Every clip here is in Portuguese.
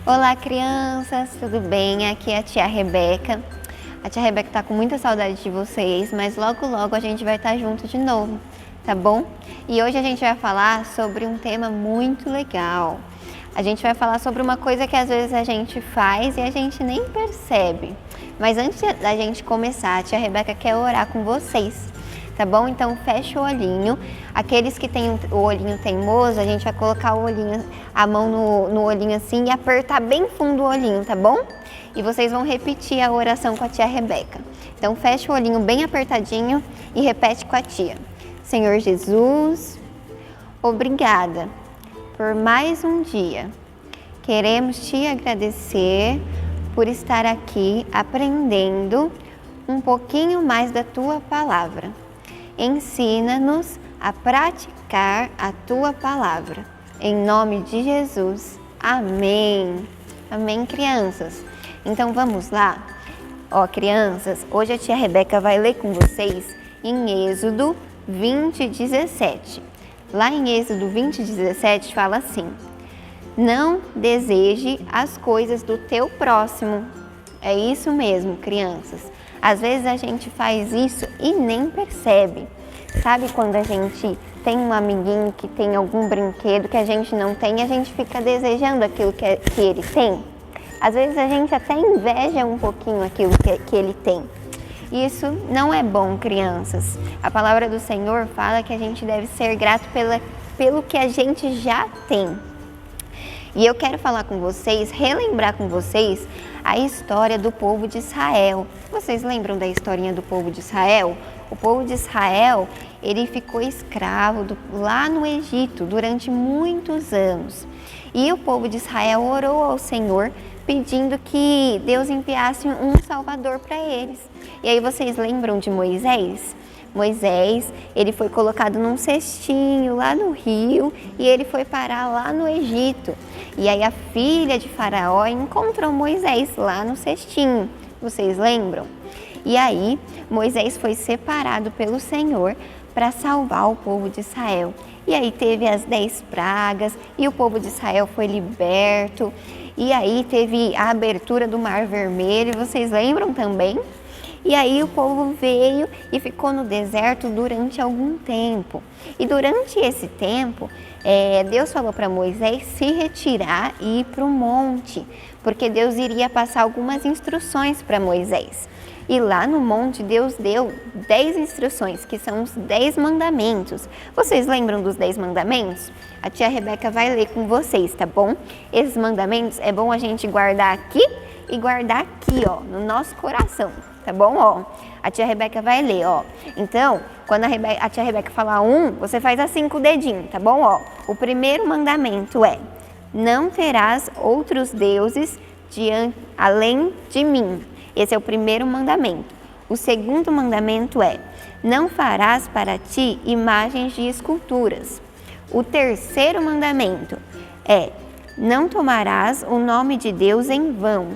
Olá, crianças, tudo bem? Aqui é a tia Rebeca. A tia Rebeca tá com muita saudade de vocês, mas logo logo a gente vai estar junto de novo, tá bom? E hoje a gente vai falar sobre um tema muito legal. A gente vai falar sobre uma coisa que às vezes a gente faz e a gente nem percebe. Mas antes da gente começar, a tia Rebeca quer orar com vocês, tá bom? Então fecha o olhinho. Aqueles que têm o olhinho teimoso, a gente vai colocar o olhinho, a mão no olhinho assim e apertar bem fundo o olhinho, tá bom? E vocês vão repetir a oração com a tia Rebeca. Então fecha o olhinho bem apertadinho e repete com a tia. Senhor Jesus, obrigada por mais um dia. Queremos te agradecer por estar aqui aprendendo um pouquinho mais da tua palavra. Ensina-nos a praticar a tua palavra. Em nome de Jesus. Amém. Amém, crianças. Então vamos lá. Ó, crianças, hoje a tia Rebeca vai ler com vocês em Êxodo 20:17. Lá em Êxodo 20:17 fala assim: não deseje as coisas do teu próximo. É isso mesmo, crianças. Às vezes a gente faz isso e nem percebe. Sabe quando a gente tem um amiguinho que tem algum brinquedo que a gente não tem e a gente fica desejando aquilo que ele tem? Às vezes a gente até inveja um pouquinho aquilo que ele tem. Isso não é bom, crianças. A palavra do Senhor fala que a gente deve ser grato pelo que a gente já tem. E eu quero falar com vocês, relembrar com vocês a história do povo de Israel. Vocês lembram da historinha do povo de Israel? O povo de Israel, ele ficou escravo lá no Egito durante muitos anos. E o povo de Israel orou ao Senhor pedindo que Deus enviasse um salvador para eles. E aí vocês lembram de Moisés? Moisés, ele foi colocado num cestinho lá no rio e ele foi parar lá no Egito. E aí a filha de Faraó encontrou Moisés lá no cestinho. Vocês lembram? E aí Moisés foi separado pelo Senhor para salvar o povo de Israel. E aí teve as 10 pragas e o povo de Israel foi liberto. E aí teve a abertura do Mar Vermelho, vocês lembram também? E aí o povo veio e ficou no deserto durante algum tempo. E durante esse tempo, Deus falou para Moisés se retirar e ir para o monte, porque Deus iria passar algumas instruções para Moisés. E lá no monte Deus deu 10 instruções, que são os 10 mandamentos. Vocês lembram dos 10 mandamentos? A tia Rebeca vai ler com vocês, tá bom? Esses mandamentos é bom a gente guardar aqui e guardar aqui, ó, no nosso coração, tá bom? Ó, a tia Rebeca vai ler, ó. Então, quando a tia Rebeca falar você faz assim com o dedinho, tá bom? Ó, o primeiro mandamento é: não terás outros deuses além de mim. Esse é o primeiro mandamento. O segundo mandamento é: não farás para ti imagens de esculturas. O terceiro mandamento é: não tomarás o nome de Deus em vão.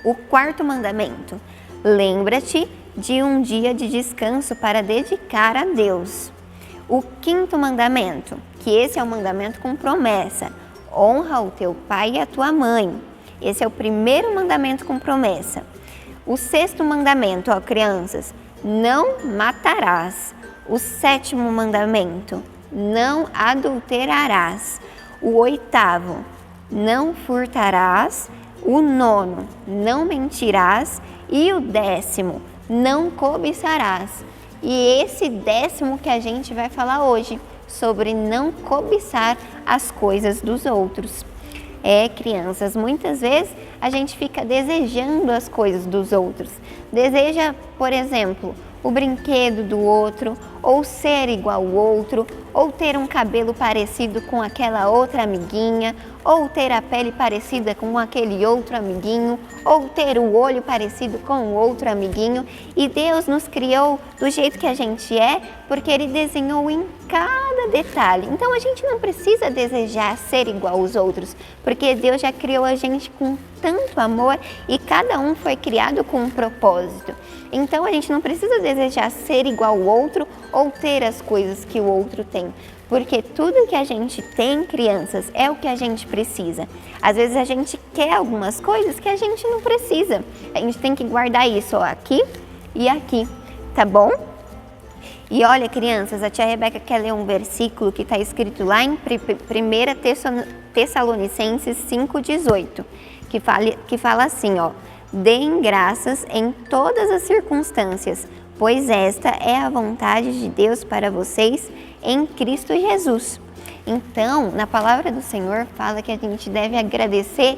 O quarto mandamento: lembra-te de um dia de descanso para dedicar a Deus. O quinto mandamento, que esse é o mandamento com promessa: honra o teu pai e a tua mãe. Esse é o primeiro mandamento com promessa. O sexto mandamento, ó, crianças: não matarás. O sétimo mandamento: não adulterarás. O oitavo: não furtarás. O nono: não mentirás. E o décimo: não cobiçarás. E esse décimo que a gente vai falar hoje, sobre não cobiçar as coisas dos outros. Crianças, muitas vezes a gente fica desejando as coisas dos outros. Deseja, por exemplo, o brinquedo do outro, ou ser igual ao outro, ou ter um cabelo parecido com aquela outra amiguinha, ou ter a pele parecida com aquele outro amiguinho, ou ter o olho parecido com o outro amiguinho. E Deus nos criou do jeito que a gente é, porque Ele desenhou em cada detalhe. Então a gente não precisa desejar ser igual aos outros, porque Deus já criou a gente com tanto amor e cada um foi criado com um propósito. Então a gente não precisa desejar ser igual ao outro ou ter as coisas que o outro tem. Porque tudo que a gente tem, crianças, é o que a gente precisa. Às vezes a gente quer algumas coisas que a gente não precisa. A gente tem que guardar isso, ó, aqui e aqui, tá bom? E olha, crianças, a tia Rebeca quer ler um versículo que está escrito lá em 1 Tessalonicenses 5,18, que fala assim, ó: deem graças em todas as circunstâncias, pois esta é a vontade de Deus para vocês em Cristo Jesus. Então, na palavra do Senhor fala que a gente deve agradecer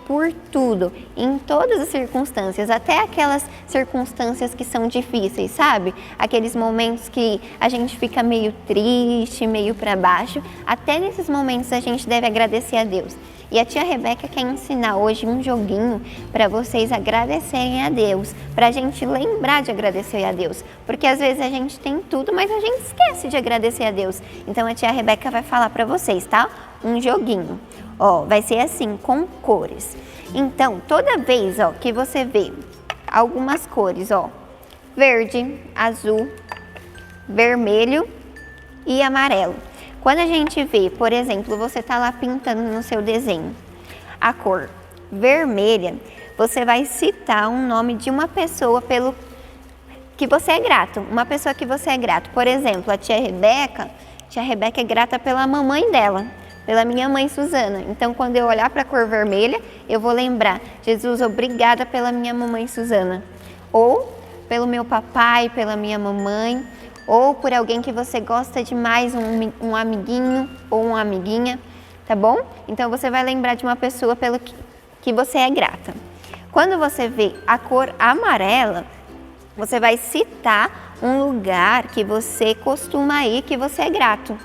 por tudo, em todas as circunstâncias, até aquelas circunstâncias que são difíceis, sabe? Aqueles momentos que a gente fica meio triste, meio para baixo, até nesses momentos a gente deve agradecer a Deus. E a tia Rebeca quer ensinar hoje um joguinho para vocês agradecerem a Deus, para a gente lembrar de agradecer a Deus, porque às vezes a gente tem tudo, mas a gente esquece de agradecer a Deus. Então a tia Rebeca vai falar para vocês, tá? Um joguinho. Ó, vai ser assim, com cores. Então, toda vez, ó, que você vê algumas cores, ó, verde, azul, vermelho e amarelo. Quando a gente vê, por exemplo, você tá lá pintando no seu desenho, a cor vermelha, você vai citar um nome de uma pessoa pelo que você é grato, uma pessoa que você é grato. Por exemplo, a tia Rebeca é grata pela mamãe dela, pela minha mãe Suzana. Então, quando eu olhar para a cor vermelha, eu vou lembrar: Jesus, obrigada pela minha mamãe Suzana. Ou pelo meu papai, pela minha mamãe, ou por alguém que você gosta demais, um amiguinho ou uma amiguinha, tá bom? Então, você vai lembrar de uma pessoa pelo que você é grata. Quando você vê a cor amarela, você vai citar um lugar que você costuma ir, que você é grato.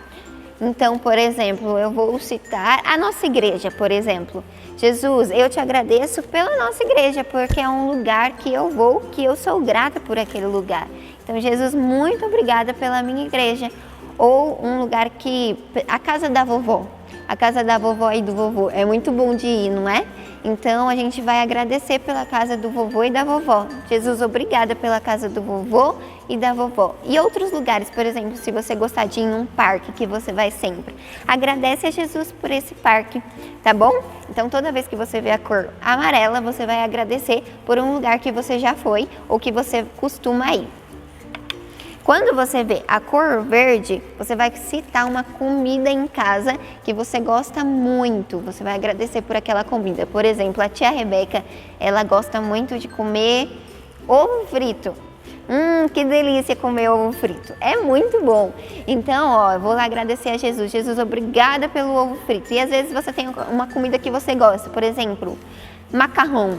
Então, por exemplo, eu vou citar a nossa igreja, por exemplo. Jesus, eu te agradeço pela nossa igreja, porque é um lugar que eu vou, que eu sou grata por aquele lugar. Então, Jesus, muito obrigada pela minha igreja. Ou um lugar a casa da vovó. A casa da vovó e do vovô. É muito bom de ir, não é? Então, a gente vai agradecer pela casa do vovô e da vovó. Jesus, obrigada pela casa do vovô e da vovó. E outros lugares, por exemplo, se você gostar de ir em um parque que você vai sempre, agradece a Jesus por esse parque, tá bom? Então, toda vez que você vê a cor amarela, você vai agradecer por um lugar que você já foi ou que você costuma ir. Quando você vê a cor verde, você vai citar uma comida em casa que você gosta muito. Você vai agradecer por aquela comida. Por exemplo, a tia Rebeca, ela gosta muito de comer ovo frito. Que delícia comer ovo frito. É muito bom. Então, ó, eu vou lá agradecer a Jesus. Jesus, obrigada pelo ovo frito. E às vezes você tem uma comida que você gosta. Por exemplo, macarrão.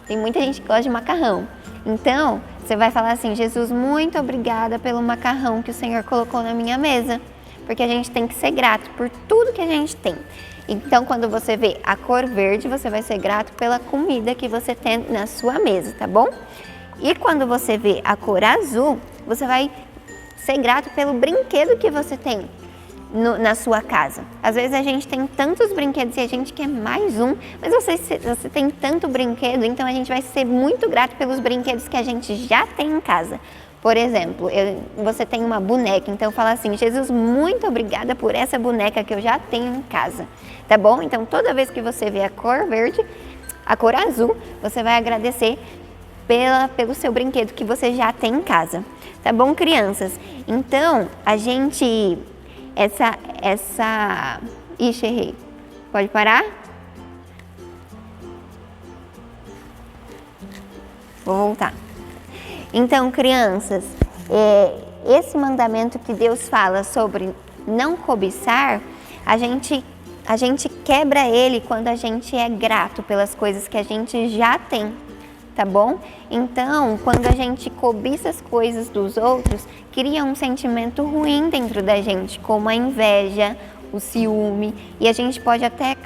Tem muita gente que gosta de macarrão. Então, você vai falar assim: Jesus, muito obrigada pelo macarrão que o Senhor colocou na minha mesa. Porque a gente tem que ser grato por tudo que a gente tem. Então, quando você vê a cor verde, você vai ser grato pela comida que você tem na sua mesa, tá bom? E quando você vê a cor azul, você vai ser grato pelo brinquedo que você tem na sua casa. Às vezes a gente tem tantos brinquedos e a gente quer mais um, mas você tem tanto brinquedo, então a gente vai ser muito grato pelos brinquedos que a gente já tem em casa. Por exemplo, você tem uma boneca, então fala assim: Jesus, muito obrigada por essa boneca que eu já tenho em casa, tá bom? Então toda vez que você vê a cor verde, a cor azul, você vai agradecer pelo seu brinquedo que você já tem em casa, tá bom, crianças? Então, a gente... Ixi, errei. Pode parar? Vou voltar. Então, crianças, esse mandamento que Deus fala sobre não cobiçar, a gente quebra ele quando a gente é grato pelas coisas que a gente já tem, tá bom? Então, quando a gente cobiça as coisas dos outros, cria um sentimento ruim dentro da gente, como a inveja, o ciúme, e a gente pode até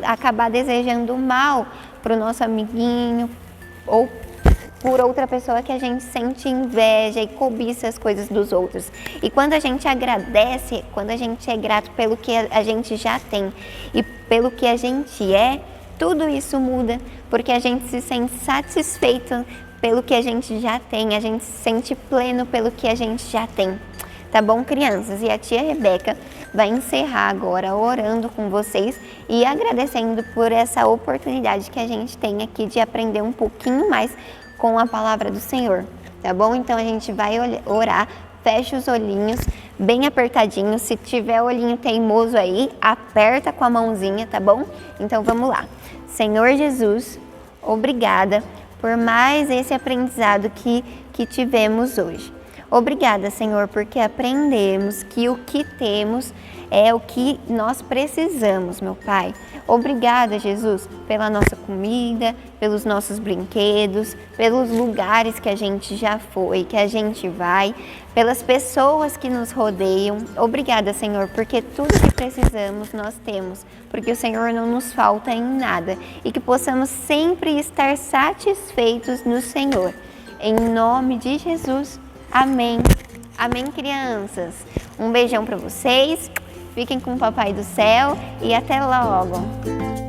acabar desejando mal para o nosso amiguinho ou por outra pessoa que a gente sente inveja e cobiça as coisas dos outros. E quando a gente agradece, quando a gente é grato pelo que a gente já tem e pelo que a gente é, tudo isso muda, porque a gente se sente satisfeito pelo que a gente já tem, a gente se sente pleno pelo que a gente já tem. Tá bom, crianças? E a tia Rebeca vai encerrar agora orando com vocês e agradecendo por essa oportunidade que a gente tem aqui de aprender um pouquinho mais com a palavra do Senhor, tá bom? Então a gente vai orar, fecha os olhinhos bem apertadinhos, se tiver olhinho teimoso aí, aperta com a mãozinha, tá bom? Então vamos lá. Senhor Jesus, obrigada por mais esse aprendizado que tivemos hoje. Obrigada, Senhor, porque aprendemos que o que temos é o que nós precisamos, meu Pai. Obrigada, Jesus, pela nossa comida, pelos nossos brinquedos, pelos lugares que a gente já foi, que a gente vai, pelas pessoas que nos rodeiam. Obrigada, Senhor, porque tudo que precisamos nós temos, porque o Senhor não nos falta em nada e que possamos sempre estar satisfeitos no Senhor. Em nome de Jesus. Amém. Amém, crianças. Um beijão para vocês. Fiquem com o Papai do Céu e até logo.